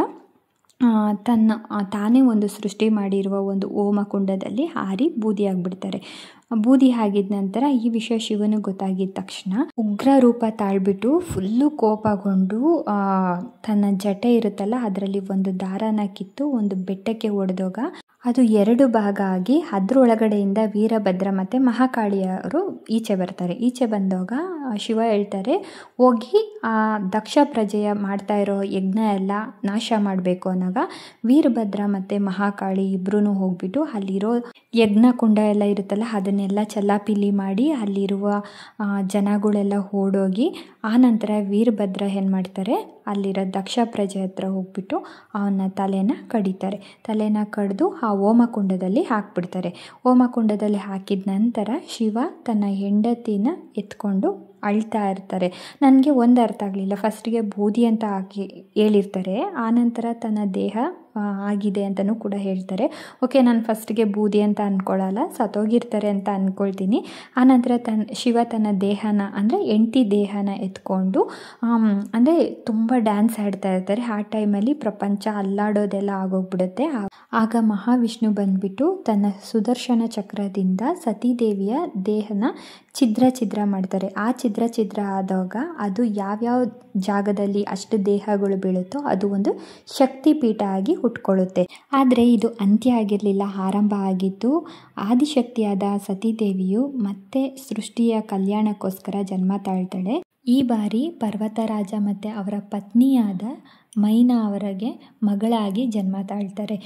[SPEAKER 1] ತಾನೇ ಒಂದು ಸೃಷ್ಟಿ ಮಾಡಿರುವ ಒಂದು ಹೋಮಕುಂಡದಲ್ಲಿ ಹಾರಿ ಬೂದಿ ಆಗಿಬಿಡ್ತಾರೆ. ಬೂದಿ ಆಗಿದ ನಂತರ ಈ ವಿಷಯ ಶಿವನಿಗೆ ಗೊತ್ತಾಗಿದ್ದ ತಕ್ಷಣ ಉಗ್ರ ರೂಪ ತಾಳ್ಬಿಟ್ಟು ಫುಲ್ಲು ಕೋಪಗೊಂಡು ತನ್ನ ಜಟೆ ಇರುತ್ತಲ್ಲ ಅದರಲ್ಲಿ ಒಂದು ದಾರಾನ ಕಿತ್ತು ಒಂದು ಬೆಟ್ಟಕ್ಕೆ ಒಡೆದೋಗ ಅದು 2 ಭಾಗ ಆಗಿ ಅದರೊಳಗಡೆಯಿಂದ ವೀರಭದ್ರ ಮತ್ತು ಮಹಾಕಾಳಿಯವರು ಈಚೆ ಬರ್ತಾರೆ. ಈಚೆ ಬಂದಾಗ ಶಿವ ಹೇಳ್ತಾರೆ, ಹೋಗಿ ಆ ದಕ್ಷ ಪ್ರಜೆಯ ಮಾಡ್ತಾ ಇರೋ ಯಜ್ಞ ಎಲ್ಲ ನಾಶ ಮಾಡಬೇಕು ಅನ್ನೋಗ ವೀರಭದ್ರ ಮತ್ತು ಮಹಾಕಾಳಿ ಇಬ್ಬರೂ ಹೋಗ್ಬಿಟ್ಟು ಅಲ್ಲಿರೋ ಯಜ್ಞ ಕುಂಡ ಎಲ್ಲ ಇರುತ್ತಲ್ಲ ಅದನ್ನೆಲ್ಲ ಚಲ್ಲಾಪಿಲ್ಲಿ ಮಾಡಿ ಅಲ್ಲಿರುವ ಜನಗಳೆಲ್ಲ ಓಡೋಗಿ, ಆನಂತರ ವೀರಭದ್ರ ಏನು ಮಾಡ್ತಾರೆ, ಅಲ್ಲಿರೋ ದಕ್ಷ ಪ್ರಜೆ ಹತ್ರ ಹೋಗ್ಬಿಟ್ಟು ಅವನ ತಲೆನ ಕಡಿತಾರೆ. ತಲೆನ ಕಡಿದು ಆ ಹೋಮಕುಂಡದಲ್ಲಿ ಹಾಕ್ಬಿಡ್ತಾರೆ. ಹೋಮಕುಂಡದಲ್ಲಿ ಹಾಕಿದ ನಂತರ ಶಿವ ತನ್ನ ಹೆಂಡತಿನ ಎತ್ಕೊಂಡು ಅಳ್ತಾ ಇರ್ತಾರೆ. ನನಗೆ ಒಂದು ಅರ್ಥ ಆಗಲಿಲ್ಲ. ಫಸ್ಟಿಗೆ ಬೂದಿ ಅಂತ ಹಾಕಿ ಹೇಳಿರ್ತಾರೆ, ಆನಂತರ ತನ್ನ ದೇಹ ಆಗಿದೆ ಅಂತಲೂ ಕೂಡ ಹೇಳ್ತಾರೆ. ಓಕೆ, ನಾನು ಫಸ್ಟಿಗೆ ಬೂದಿ ಅಂತ ಅಂದ್ಕೊಳ್ಳಲ್ಲ, ಸತ್ತೋಗಿರ್ತಾರೆ ಅಂತ ಅಂದ್ಕೊಳ್ತೀನಿ. ಆನಂತರ ಶಿವ ತನ್ನ ದೇಹನ ಅಂದರೆ ಹೆಂಡತಿ ದೇಹನ ಎತ್ಕೊಂಡು ಅಂದರೆ ತುಂಬ ತುಂಬ ಡ್ಯಾನ್ಸ್ ಆಡ್ತಾ ಇರ್ತಾರೆ. ಆ ಟೈಮಲ್ಲಿ ಪ್ರಪಂಚ ಅಲ್ಲಾಡೋದೆಲ್ಲ ಆಗೋಗ್ಬಿಡುತ್ತೆ. ಆಗ ಮಹಾವಿಷ್ಣು ಬಂದ್ಬಿಟ್ಟು ತನ್ನ ಸುದರ್ಶನ ಚಕ್ರದಿಂದ ಸತೀದೇವಿಯ ದೇಹನ ಛಿದ್ರ ಮಾಡ್ತಾರೆ. ಆ ಛಿದ್ರ ಆದಾಗ ಅದು ಯಾವ್ಯಾವ ಜಾಗದಲ್ಲಿ ಅಷ್ಟು ದೇಹಗಳು ಬೀಳುತ್ತೋ ಅದು ಒಂದು ಶಕ್ತಿಪೀಠ ಆಗಿ ಹುಟ್ಕೊಳ್ಳುತ್ತೆ. ಆದರೆ ಇದು ಅಂತ್ಯ ಆಗಿರಲಿಲ್ಲ, ಆರಂಭ ಆಗಿತ್ತು. ಆದಿಶಕ್ತಿಯಾದ ಸತೀದೇವಿಯು ಮತ್ತೆ ಸೃಷ್ಟಿಯ ಕಲ್ಯಾಣಕ್ಕೋಸ್ಕರ ಜನ್ಮ ತಾಳ್ತಾಳೆ. ಈ ಬಾರಿ ಪರ್ವತರಾಜ ಮತ್ತು ಅವರ ಪತ್ನಿಯಾದ ಮೈನಾ ಅವರಿಗೆ ಮಗಳಾಗಿ ಜನ್ಮ ತಾಳ್ತಾರೆ.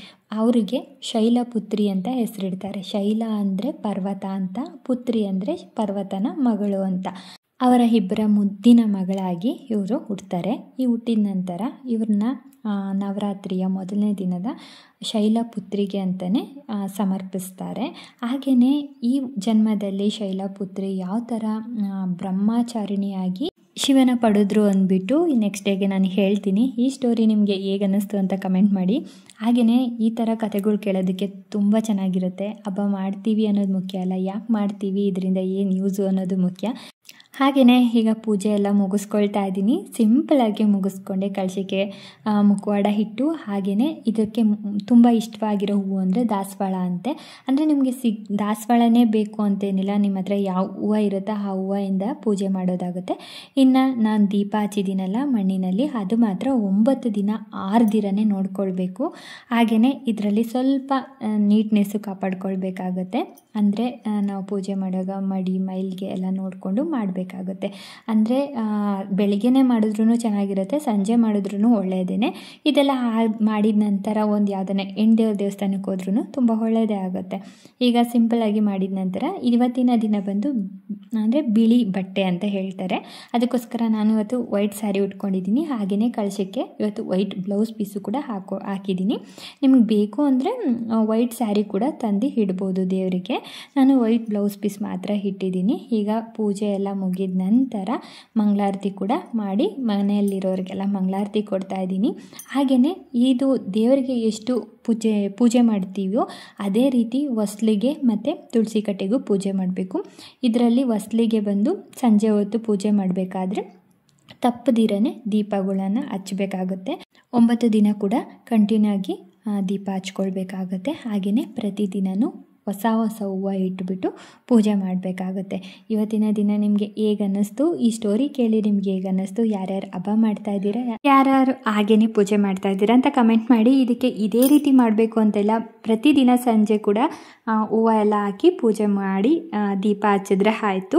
[SPEAKER 1] ಅವರಿಗೆ ಶೈಲಪುತ್ರಿ ಅಂತ ಹೆಸರಿಡ್ತಾರೆ. ಶೈಲ ಅಂದರೆ ಪರ್ವತ ಅಂತ, ಪುತ್ರಿ ಅಂದರೆ ಪರ್ವತನ ಮಗಳು ಅಂತ. ಅವರ ಇಬ್ಬರ ಮುದ್ದಿನ ಮಗಳಾಗಿ ಇವರು ಹುಡ್ತಾರೆ. ಈ ಹುಟ್ಟಿದ ನಂತರ ಇವ್ರನ್ನ ನವರಾತ್ರಿಯ ಮೊದಲನೇ ದಿನದ ಶೈಲಪುತ್ರಿಗೆ ಅಂತಲೇ ಸಮರ್ಪಿಸ್ತಾರೆ. ಹಾಗೆಯೇ ಈ ಜನ್ಮದಲ್ಲಿ ಶೈಲಪುತ್ರಿ ಯಾವ ಥರ ಬ್ರಹ್ಮಚಾರಿಣಿಯಾಗಿ ಶಿವನ ಪಡೆದ್ರು ಅಂದ್ಬಿಟ್ಟು ನೆಕ್ಸ್ಟ್ ಡೇಗೆ ನಾನು ಹೇಳ್ತೀನಿ. ಈ ಸ್ಟೋರಿ ನಿಮಗೆ ಹೇಗೆ ಅನ್ನಿಸ್ತು ಅಂತ ಕಮೆಂಟ್ ಮಾಡಿ. ಹಾಗೆಯೇ ಈ ಥರ ಕಥೆಗಳು ಕೇಳೋದಕ್ಕೆ ತುಂಬ ಚೆನ್ನಾಗಿರುತ್ತೆ. ಹಬ್ಬ ಮಾಡ್ತೀವಿ ಅನ್ನೋದು ಮುಖ್ಯ ಅಲ್ಲ, ಯಾಕೆ ಮಾಡ್ತೀವಿ, ಇದರಿಂದ ಏನು ಯೂಸು ಅನ್ನೋದು ಮುಖ್ಯ. ಹಾಗೆಯೇ ಈಗ ಪೂಜೆ ಎಲ್ಲ ಮುಗಿಸ್ಕೊಳ್ತಾ ಇದ್ದೀನಿ. ಸಿಂಪಲಾಗಿ ಮುಗಿಸ್ಕೊಂಡೆ ಕಳಶಕ್ಕೆ ಮುಖವಾಡ ಇಟ್ಟು. ಹಾಗೆಯೇ ಇದಕ್ಕೆ ತುಂಬ ಇಷ್ಟವಾಗಿರೋ ಹೂವು ಅಂದರೆ ದಾಸವಾಳ ಅಂತೆ. ಅಂದರೆ ನಿಮಗೆ ದಾಸವಾಳನೇ ಬೇಕು ಅಂತೇನಿಲ್ಲ, ನಿಮ್ಮ ಹತ್ರ ಯಾವ ಹೂವು ಇರುತ್ತೋ ಆ ಹೂವಿಂದ ಪೂಜೆ ಮಾಡೋದಾಗುತ್ತೆ. ಇನ್ನು ನಾನು ದೀಪ ಹಚ್ಚಿದ್ದೀನಲ್ಲ ಮಣ್ಣಿನಲ್ಲಿ, ಅದು ಮಾತ್ರ 9 ದಿನ ಆರ್ದಿರನೇ ನೋಡ್ಕೊಳ್ಬೇಕು. ಹಾಗೆಯೇ ಇದರಲ್ಲಿ ಸ್ವಲ್ಪ ನೀಟ್ನೆಸ್ಸು ಕಾಪಾಡ್ಕೊಳ್ಬೇಕಾಗತ್ತೆ. ಅಂದರೆ ನಾವು ಪೂಜೆ ಮಾಡುವಾಗ ಮಡಿ ಮೈಲಿಗೆ ಎಲ್ಲ ನೋಡಿಕೊಂಡು ಮಾಡಬೇಕಾಗುತ್ತೆ. ಅಂದರೆ ಬೆಳಿಗ್ಗೆನೇ ಮಾಡಿದ್ರೂ ಚೆನ್ನಾಗಿರುತ್ತೆ, ಸಂಜೆ ಮಾಡಿದ್ರೂ ಒಳ್ಳೆಯದೇ. ಇದೆಲ್ಲ ಮಾಡಿದ ನಂತರ ಒಂದು ಯಾವುದನ್ನ ಹೆಣ್ದೇವ್ರ ದೇವಸ್ಥಾನಕ್ಕೆ ಹೋದ್ರೂ ತುಂಬ ಒಳ್ಳೆಯದೇ ಆಗುತ್ತೆ. ಈಗ ಸಿಂಪಲ್ಲಾಗಿ ಮಾಡಿದ ನಂತರ ಇವತ್ತಿನ ದಿನ ಬಂದು ಅಂದರೆ ಬಿಳಿ ಬಟ್ಟೆ ಅಂತ ಹೇಳ್ತಾರೆ. ಅದಕ್ಕೋಸ್ಕರ ನಾನು ಇವತ್ತು ವೈಟ್ ಸ್ಯಾರಿ ಉಟ್ಕೊಂಡಿದ್ದೀನಿ. ಹಾಗೆಯೇ ಕಳಶಕ್ಕೆ ಇವತ್ತು ವೈಟ್ ಬ್ಲೌಸ್ ಪೀಸು ಕೂಡ ಹಾಕಿದ್ದೀನಿ. ನಿಮಗೆ ಬೇಕು ಅಂದರೆ ವೈಟ್ ಸ್ಯಾರಿ ಕೂಡ ತಂದು ಇಡ್ಬೋದು ದೇವರಿಗೆ. ನಾನು ವೈಟ್ ಬ್ಲೌಸ್ ಪೀಸ್ ಮಾತ್ರ ಇಟ್ಟಿದ್ದೀನಿ. ಈಗ ಪೂಜೆ ಎಲ್ಲ ಮುಗಿದ ನಂತರ ಮಂಗಳಾರತಿ ಕೂಡ ಮಾಡಿ ಮನೆಯಲ್ಲಿರೋರಿಗೆಲ್ಲ ಮಂಗಳಾರತಿ ಕೊಡ್ತಾ ಇದ್ದೀನಿ. ಹಾಗೆಯೇ ಇದು ದೇವರಿಗೆ ಎಷ್ಟು ಪೂಜೆ ಮಾಡ್ತೀವೋ ಅದೇ ರೀತಿ ಹೊಸ್ಲಿಗೆ ಮತ್ತು ತುಳಸಿ ಕಟ್ಟೆಗೂ ಪೂಜೆ ಮಾಡಬೇಕು. ಇದರಲ್ಲಿ ಹೊಸ್ಲಿಗೆ ಬಂದು ಸಂಜೆ ಹೊತ್ತು ಪೂಜೆ ಮಾಡಬೇಕಾದ್ರೆ ತಪ್ಪದಿರನೇ ದೀಪಗಳನ್ನು ಹಚ್ಚಬೇಕಾಗುತ್ತೆ. 9 ದಿನ ಕೂಡ ಕಂಟಿನ್ಯೂ ಆಗಿ ದೀಪ ಹಚ್ಕೊಳ್ಬೇಕಾಗತ್ತೆ. ಹಾಗೆಯೇ ಪ್ರತಿದಿನವೂ ಹೊಸ ಹೂವು ಇಟ್ಬಿಟ್ಟು ಪೂಜೆ ಮಾಡಬೇಕಾಗುತ್ತೆ. ಇವತ್ತಿನ ದಿನ ನಿಮಗೆ ಹೇಗೆ ಅನ್ನಿಸ್ತು, ಈ ಸ್ಟೋರಿ ಕೇಳಿ ನಿಮ್ಗೆ ಹೇಗೆ ಅನ್ನಿಸ್ತು, ಯಾರ್ಯಾರು ಹಬ್ಬ ಮಾಡ್ತಾ ಇದ್ದೀರಾ, ಯಾರ್ಯಾರು ಹಾಗೇನೆ ಪೂಜೆ ಮಾಡ್ತಾ ಇದ್ದೀರಾ ಅಂತ ಕಮೆಂಟ್ ಮಾಡಿ. ಇದಕ್ಕೆ ಇದೇ ರೀತಿ ಮಾಡಬೇಕು ಅಂತೆಲ್ಲ, ಪ್ರತಿದಿನ ಸಂಜೆ ಕೂಡ ಹೂವು ಎಲ್ಲ ಹಾಕಿ ಪೂಜೆ ಮಾಡಿ ದೀಪ ಹಚ್ಚಿದ್ರೆ ಆಯಿತು.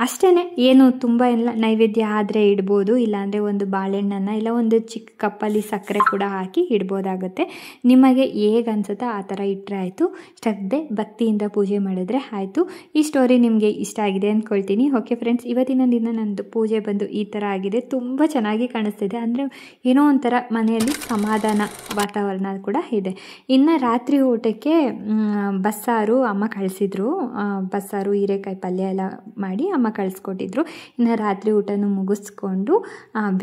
[SPEAKER 1] ಅಷ್ಟೇ, ಏನು ತುಂಬ ಎಲ್ಲ ನೈವೇದ್ಯ ಆದರೆ ಇಡ್ಬೋದು, ಇಲ್ಲಾಂದರೆ ಒಂದು ಬಾಳೆಹಣ್ಣನ್ನು ಇಲ್ಲ ಒಂದು ಚಿಕ್ಕ ಕಪ್ಪಲ್ಲಿ ಸಕ್ಕರೆ ಕೂಡ ಹಾಕಿ ಇಡ್ಬೋದಾಗುತ್ತೆ. ನಿಮಗೆ ಹೇಗೆ ಅನಿಸುತ್ತೋ ಆ ಥರ ಇಟ್ಟರೆ ಆಯಿತು. ಭಕ್ತಿಯಿಂದ ಪೂಜೆ ಮಾಡಿದ್ರೆ ಆಯಿತು. ಈ ಸ್ಟೋರಿ ನಿಮಗೆ ಇಷ್ಟ ಆಗಿದೆ ಅಂದ್ಕೊಳ್ತೀನಿ. ಓಕೆ ಫ್ರೆಂಡ್ಸ್, ಇವತ್ತಿನ ದಿನ ನನ್ನದು ಪೂಜೆ ಬಂದು ಈ ಥರ ಆಗಿದೆ. ತುಂಬ ಚೆನ್ನಾಗಿ ಕಾಣಿಸ್ತಿದೆ. ಅಂದರೆ ಏನೋ ಒಂಥರ ಮನೆಯಲ್ಲಿ ಸಮಾಧಾನ ವಾತಾವರಣ ಕೂಡ ಇದೆ. ಇನ್ನು ರಾತ್ರಿ ಊಟಕ್ಕೆ ಬಸ್ಸಾರು ಅಮ್ಮ ಕಳಿಸಿದ್ರು. ಬಸ್ಸಾರು ಹೀರೆಕಾಯಿ ಪಲ್ಯ ಎಲ್ಲ ಮಾಡಿ ಅಮ್ಮ ಕಳಿಸ್ಕೊಟ್ಟಿದ್ರು. ಇನ್ನು ರಾತ್ರಿ ಊಟನೂ ಮುಗಿಸ್ಕೊಂಡು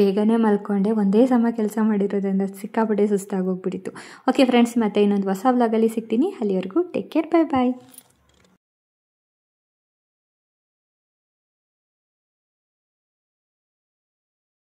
[SPEAKER 1] ಬೇಗನೆ ಮಲ್ಕೊಂಡೆ. ಒಂದೇ ಸಮ ಕೆಲಸ ಮಾಡಿರೋದ್ರಿಂದ ಸಿಕ್ಕಾಪಟ್ಟೆ ಸುಸ್ತಾಗೋಗ್ಬಿಟ್ಟಿತ್ತು. ಓಕೆ ಫ್ರೆಂಡ್ಸ್, ಮತ್ತೆ ಇನ್ನೊಂದು ಹೊಸ ವ್ಲಾಗಲ್ಲಿ ಸಿಗ್ತೀನಿ. ಅಲ್ಲಿವರೆಗೂ ಟೇಕ್ ಕೇರ್, ಬಾಯ್ ಬಾಯ್.